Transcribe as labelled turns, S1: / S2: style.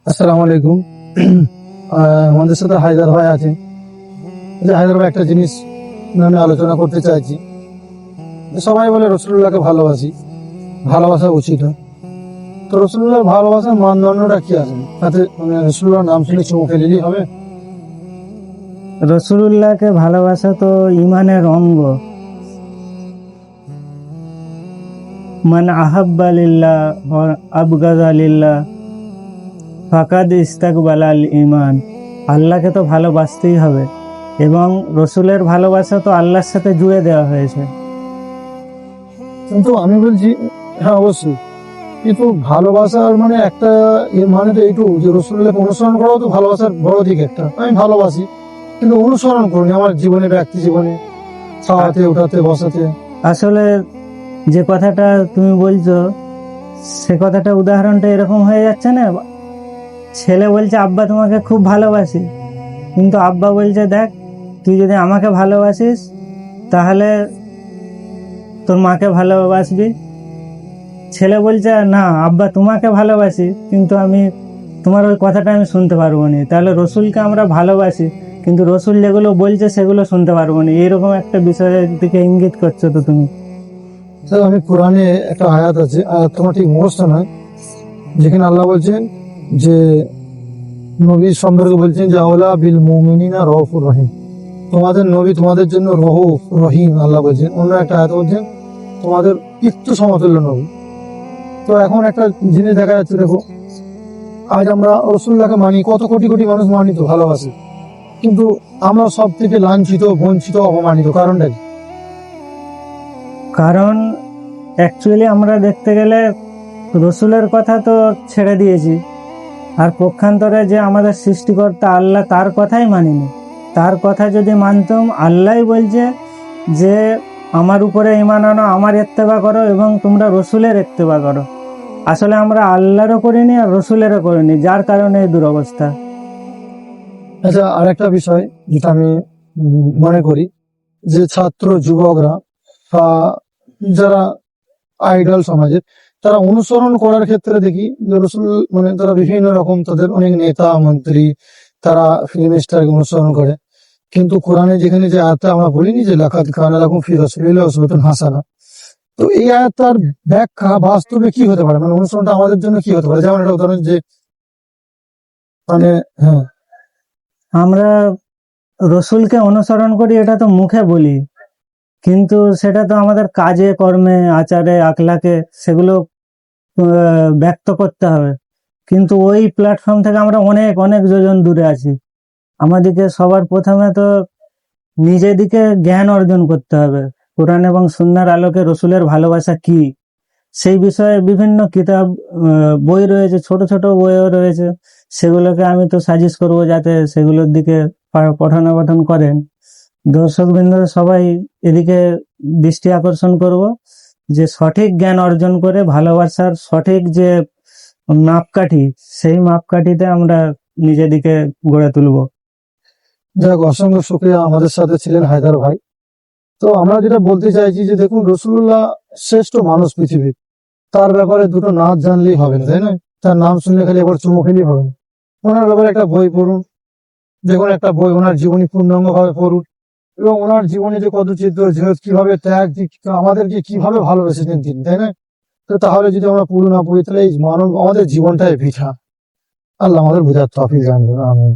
S1: আসসালামু আলাইকুম। আমাদের সাথে হায়দার ভাই আছে। যে হায়দার ভাই একটা জিনিস আমি আলোচনা করতে চাইছি। সবাই বলে রসুল্লাহকে ভালোবাসি, ভালোবাসা উচিত হয়। তো রসুল্লাহর ভালোবাসার মানদণ্ডটা কি আছে? তাতে মানে রসুল্লাহর নাম শুনে চুমু খেলেই হবে?
S2: রসুলুল্লাহকে ভালোবাসা তো ইমানের অঙ্গ। মান আহাব্বা লিল্লাহ ওয়া আবগাযা লিল্লাহ ফাকাদ ইস্তাকবালাল ঈমান। আল্লাহকে তো ভালোবাসতেই হবে, এবং রসুলের ভালোবাসা তো আল্লাহর সাথে জুড়ে দেওয়া হয়েছে।
S1: কিন্তু আমি বলছি, হ্যাঁ অবশ্যই, কিন্তু ভালোবাসার মানে একটা এর মানে তো এইটুকু যে রসুল্লাহকে অনুসরণ করাও তো ভালোবাসার বড় দিক একটা। আমি ভালোবাসি কিন্তু অনুসরণ করিনি আমার জীবনে, ব্যক্তি জীবনে, খাওয়াতে ওঠাতে বসাতে।
S2: আসলে যে কথাটা তুমি বলছো, সে কথাটা উদাহরণটা এরকম হয়ে যাচ্ছে না, ছেলে বলছে আব্বা তোমাকে খুব ভালোবাসি, কিন্তু আব্বা বলছে দেখ, তুই যদি আমাকে ভালোবাসিস তাহলে তোর মাকে ভালোবাসবি। ছেলে বলছে না আব্বা তোমাকে ভালোবাসি, কিন্তু আমি তোমার ওই কথাটা আমি শুনতে পারবো না। তাহলে রসুলকে আমরা ভালোবাসি, কিন্তু রসুল যেগুলো বলছে সেগুলো শুনতে পারবো না, এরকম একটা বিষয়ের দিকে ইঙ্গিত করছো তো তুমি।
S1: স্যার, আমি কোরআনে একটা আয়াত আছে, আয়াত তোমার ঠিক মুখস্থ নয়, যেখানে আল্লাহ বলছেন যে নবীর সম্পর্কে বলছেন যে আওলা বিল মুমিনিনা রউফুর রহিম। তোমাদের নবী তোমাদের জন্য রউফ রহিম আল্লাহ বলছেন। অন্য একটা আয়াত বলছেন তোমাদের পিতৃ সমতুল্য নবী। তো এখন একটা জিনিস দেখা যাচ্ছে, দেখো আজ আমরা রসুল্লাহকে মানি, কত কোটি কোটি মানুষ মানিত ভালোবাসে, কিন্তু আমরা সব থেকে লাঞ্ছিত, বঞ্চিত, অপমানিত। কারণটা কি?
S2: কারণ অ্যাকচুয়ালি আমরা দেখতে গেলে রসুলের কথা তো ছেড়ে দিয়েছি, আর পক্ষান্তরে যে আমাদের সৃষ্টিকর্তা আল্লাহ, তার কথাই মানিনি। তার কথা যদি মানতাম, আল্লাহই বলছে যে আমার উপরে ঈমান আনো, আমার ইত্তেবা করো, এবং তোমরা রসুলের ইত্তেবা করো। আসলে আমরা আল্লাহরও করিনি আর রসুলেরও করিনি, যার কারণে এই দুরবস্থা।
S1: আচ্ছা, আর একটা বিষয় যেটা আমি মনে করি, যে ছাত্র যুবকরা বা যারা আইডল সমাজের, তারা অনুসরণ করার ক্ষেত্রে দেখি যে রসুল মানে তারা বিভিন্ন রকম, তাদের অনেক নেতা মন্ত্রী, তারা ফিল্ম স্টারকে অনুসরণ করে। কিন্তু কোরআনে যেখানে যে আয়াতটা আমরা বলিনি যে লাকাদ কানা লাকুম ফি রাসূলিল্লাহি উসওয়াতুন হাসানাহ, তো এই আয়াতটার ব্যাখ্যা বাস্তবে কি হতে পারে, মানে অনুসরণটা আমাদের জন্য কি হতে পারে? যেমন একটা উদাহরণ যে মানে, হ্যাঁ,
S2: আমরা রসুলকে অনুসরণ করি, এটা তো মুখে বলি, কিন্তু সেটা তো আমাদের কাজে কর্মে আচারে আখলাকে সেগুলো ব্যক্ত করতে হবে। কিন্তু ওই প্ল্যাটফর্ম থেকে আমরা অনেক অনেক যোজন দূরে আছি। আমাদেরকে সবার প্রথমে তো নিজেদিকে জ্ঞান অর্জন করতে হবে, কোরআন এবং সুন্নাহর আলোকে রসুলের ভালোবাসা কি, সেই বিষয়ে বিভিন্ন কিতাব, বই রয়েছে, ছোট ছোট বইও রয়েছে। সেগুলোকে আমি তো সাজেস্ট করবো যাতে সেগুলোর দিকে পঠন করেন। দর্শকবৃন্দ সবাই এদিকে দৃষ্টি আকর্ষণ করব, যে সঠিক জ্ঞান অর্জন করে ভালোবাসার সঠিক যে মাপকাঠি, সেই মাপকাঠিতে আমরা নিজেদিকে গড়ে তুলবো।
S1: যাক, অসংখ্য শুকরিয়া, আমাদের সাথে ছিলেন হায়দার ভাই। তো আমরা যেটা বলতে চাইছি যে দেখুন, রসুল্লাহ শ্রেষ্ঠ মানুষ পৃথিবীর, তার ব্যাপারে দুটো নাচ জানলেই হবে না, তাই না? তার নাম শুনলে খালি একবার চুমু খেলেই হবে না। ওনার ব্যাপারে একটা বই পড়ুন, দেখুন একটা বই, ওনার জীবনী পূর্ণাঙ্গ ভাবে পড়ুন, এবং ওনার জীবনে যে কত চিত্র, কিভাবে ত্যাগ, আমাদেরকে কিভাবে ভালোবেসেছেন তিনি, তাই না? তো তাহলে যদি আমরা পুরো না পড়ি, তাহলে এই মানব আমাদের জীবনটাই বৃথা। আল্লাহ আমাদের বোঝার তৌফিক দান করুন। আমিন।